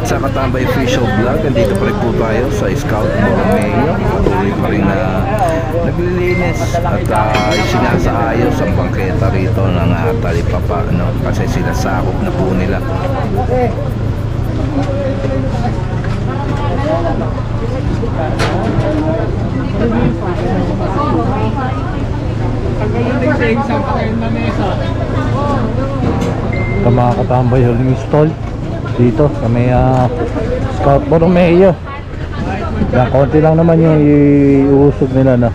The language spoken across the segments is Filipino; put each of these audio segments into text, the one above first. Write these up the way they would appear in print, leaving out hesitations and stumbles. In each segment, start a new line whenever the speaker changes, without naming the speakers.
sa Katambay Official Vlog. Andito pa rin po tayo sa Scout Borromeo. Patuloy pa rin na naglilinis at sinasaayos ang bangketa rito ng Talipapa, no? Kasi sinasakop na po nila. Ito mga katambay, huling stall dito sa may Scout Borromeo. Konti lang naman yung iusog nila na.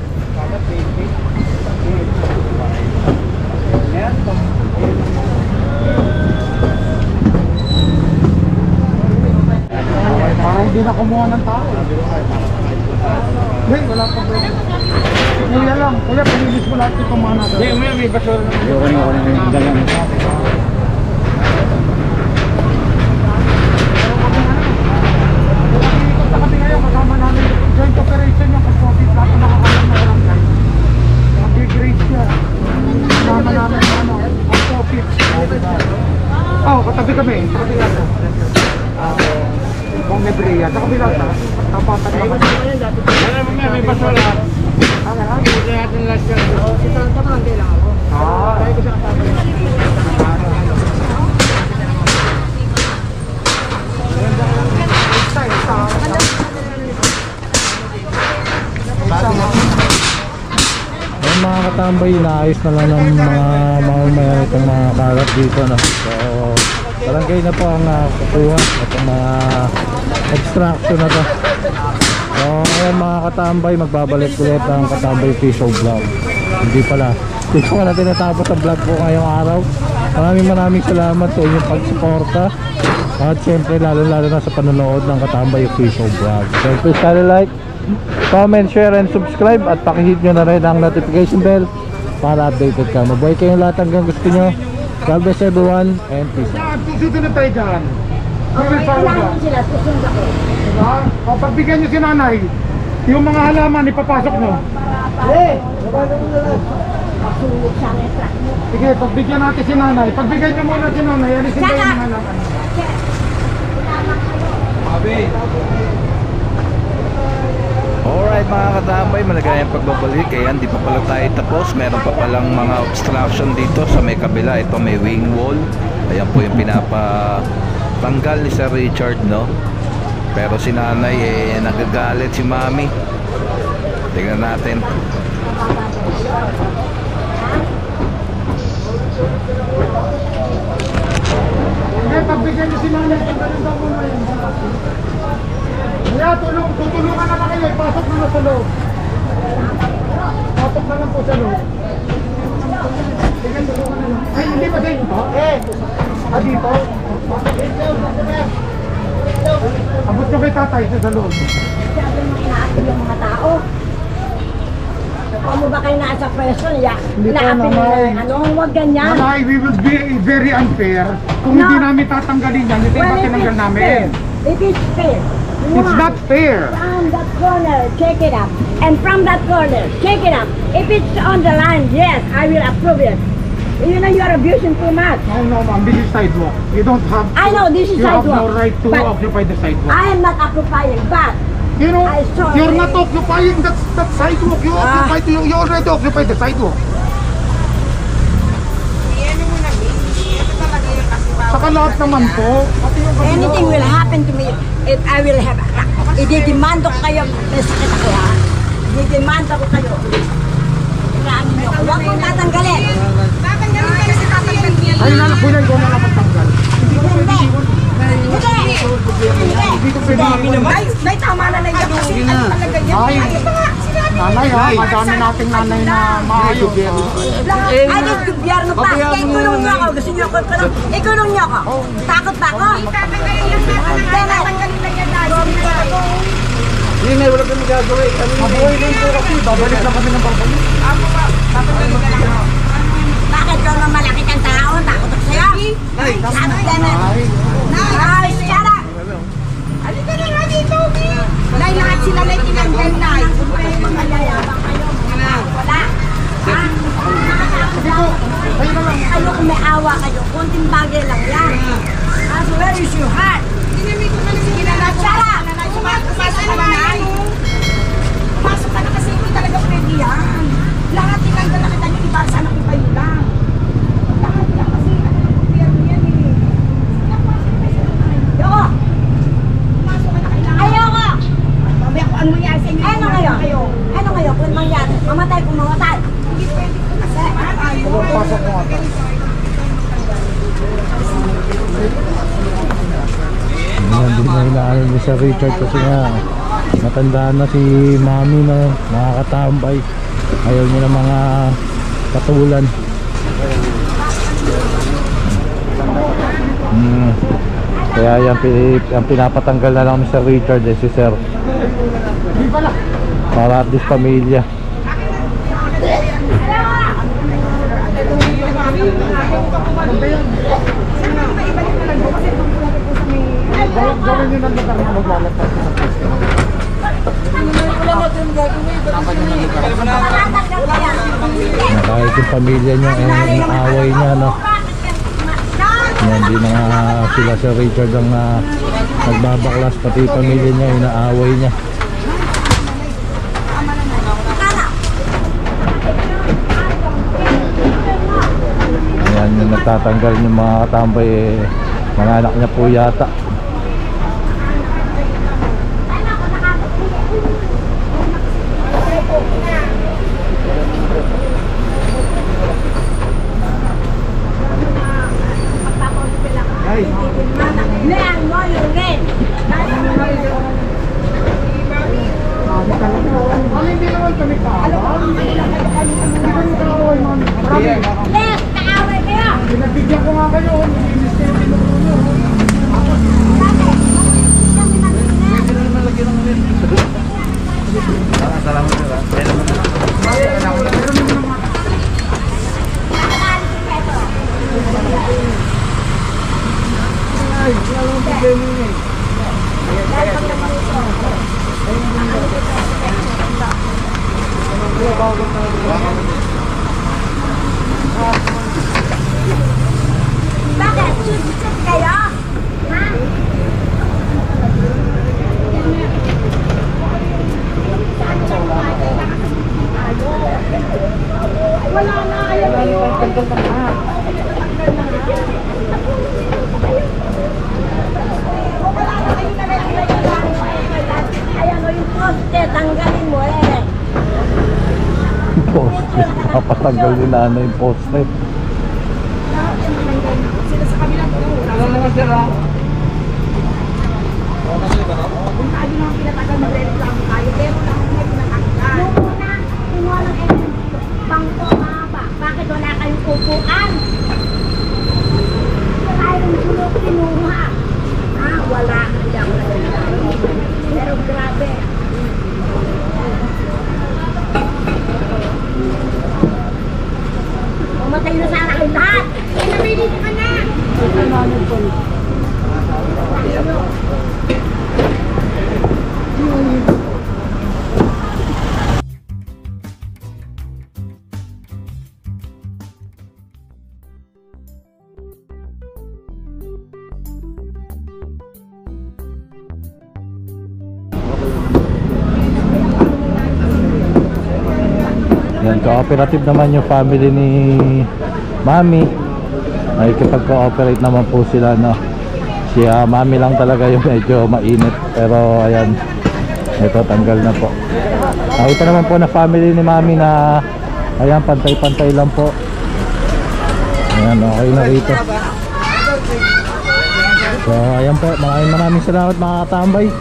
Parang hindi na kumuha ng tao. Hindi, wala pa ba? Kuya lang, kuya palilis mo lahat itong mga natin. Hindi, may basura na. Ayoko na yung dalang. Sa kami ngayon, kasama namin joint operation yung custody lahat na nakakalang na barangay. Mag-grade siya. Kasama namin ang profit. Oo, katabi kami. Katabi lang. Kung Nebrea, sa kabila sa tapatan naman. May basura. Hindi natin lahat yan. Isang tamang hindi lang ako. Kaya ko siya kasama.
Yung mga katambay, inaayos na lang ng mga itong mga kalat dito, no? So barangay na po ang kukuha itong mga extraction na to. So ngayon mga katambay, magbabalik ulit ang Katambay Official Vlog. Hindi ko na tinatapos ang vlog po ngayong araw. Maraming salamat sa inyong pagsuporta at syempre lalo na sa panonood ng Katambay Official Vlog. So please like, comment, share and subscribe at pakihit nyo na rin ang notification bell para updated ka. Mabuhay kayong lahat hanggang gusto nyo. God bless everyone and peace out.
Susunod tayo dyan.
Okay, kailangan sila, susunod ako.
Diba? O pagbigyan nyo si nanay, yung mga halaman ipapasok nyo.
Masunog sa akin truck mo.
Sige, pagbigyan natin si nanay. Pagbigyan nyo muna si nanay, alisin kayo yung halaman.
Alright mga katambay, maligayang pagbabalik. Kaya hindi pa pala tayo tapos. Meron pa palang mga obstruction dito sa may kabila. Ito may wing wall. Ayan po yung pinapatanggal ni Sir Richard, no? Pero si nanay nagagalit si mami. Tingnan natin.
Sige, pagbigyan nyo si nanay, pagkaroon daw mo ngayon. Kaya tutulungan naman kayo, ipasok na sa loob. Pasok na lang po sa loob. Sige, tulungan na lang. Ay, hindi ba dito? Dito? Abot nyo kay tatay sa loob.
Sabi mo inaapil yung mga tao. Kung mo ba kayo nasa pwesto niya, inaapil mo huwag ganyan.
Nanay, we will be very unfair. Kung hindi namin tatanggalin yan, ito yung tinanggal namin.
It is fair.
It's not fair.
From that corner, check it up. And from that corner, check it up. If it's on the line, yes, I will approve it. You know, you are abusing too much.
No, ma'am, this is sidewalk. You don't have to,
I know this is
you
sidewalk.
have no right to occupy the sidewalk.
I am not occupying, but
You know,
I saw
you're
it.
not occupying that sidewalk. You already occupied the sidewalk. Saka lahat naman po.
Anything will happen to me if I will have attack. Ididemand ko kayo. May sakit ako ha. Ididemand ko kayo. Tingnan niyo. Huwag kong tatanggalin.
Tatanggalin ka na si tatanggalin niya.
Ay, nanakunan ko na napagtanggal.
Hindi. Hindi.
Hindi ko pwede.
Nay, tama na nandiyan kasi ano talaga yan.
Ay,
Ay, ito nga, sinabi.
nanay ha, madami nating nanay na maayos.
Ay, di gobyerno pa. Kaya ikulong niyo ako. Gusto niyo ako ikulong? Ikulong niyo ako. Takot ba ako?
Tatanggalin lang natin. Tatanggalin lang yan lagi.
Hindi na, wala kami gagawin. Mabuhay lang po kasi, babalik lang kami ng barbalik.
Ako pa, tatanggalin ka lang.
Bakit ikaw na malaki kang tao? Takot ako sa'yo.
Ay,
Ay, shut up!
Halika na nga dito, Bi. Nay, lahat sila na tinanggal, Nay.
Mayayabang kayo. Wala. Ha? Kayo kung may awa kayo, konting bagay lang yan. So where is your heart?
Sige na, Shara! Pumasok ka na, Nay. Pumasok ka na kasi hindi talaga pwede yan. Lahat tinanggal na kita yung iba, sana ipayo lang. Lahat lang kasi gobyerno yan eh.
Ayoko!
Pumasok ka na, kailangan.
Ayoko!
Mamaya kung ano mangyari sa inyo.
Ano ngayon? Ano ngayon kung mangyari? Mamatay kung mamatay.
Hindi pwede ko kasi. Ayaw.
Pasok mo ata.
Hindi na inaano ni Sir Richard kasi nga matandaan na si Mami na nakakatambay. Ayaw niya ng mga patulan. Kaya yung pinapatanggal na lang ni Sir Richard si Sir. Para at least pamilya.
Gawin nyo ng lugar na maglalagpas.
Kahit yung pamilya niya inaaway niya, no? Hindi na nga sila Sir Richard ang nagbabaklas, pati yung pamilya niya inaaway niya. Ayan yung nagtatanggal yung mga katambay, mga anak niya po yata.
Hindi naman kami kaaway. Hindi kami kaaway, Mami.
Les, kaaway kayo!
Pinagbigyan ko nga kayo. Inis kayo tinuro nyo. Ay, wala lang problema yun eh.
Bakit? Susut kayo? Ha?
Wala na, ayaw kayo.
Ayan o yung poste, tanggalin mo eh.
Poste, papatanggal ni nanay yung poste.
Sila sa kabilang ko.
Alam naman sila.
Kung tayo naman pinatagal magre-reklamo tayo, pero lang may pinatagal.
Yung una, kinuha ng bangko mahaba. Bakit wala kayong upuan? Wala yung sulok kinuha. Ah, wala. Hindi ako nagagawa. Pero grabe. Mamatay na sana kayo lahat.
Pinabili ka na.
Yan, cooperative naman yung family ni Mami. Nakikipag-cooperate naman po sila, no? Si Mami lang talaga yung medyo mainit. Pero ayan, ito tanggal na po. Nakita naman po na family ni Mami na ayan, pantay-pantay lang po. Ayan, okay na rito. So ayan po, maraming salamat mga katambay.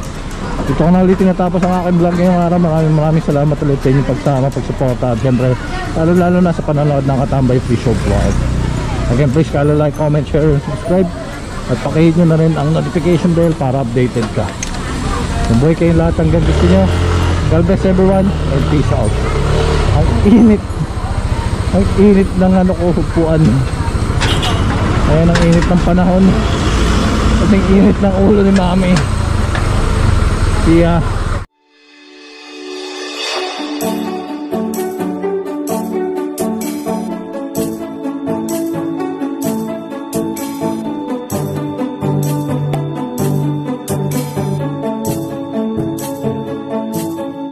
Ito ko na ulit natapos ang aking vlog ngayong araw. Maraming salamat ulit sa inyong pagsama, pagsuporta, at syempre lalo na sa panonood ng Katambay Free Show Vlog. Again, please like, comment, share, and subscribe, at pakihit nyo na rin ang notification bell para updated ka. Mabuhay kayong lahat hanggang gusto nyo. God bless everyone and peace out. Ang init ng upuan. Ayan ang init ng panahon. Kasing init ng ulo ni Mami. See ya.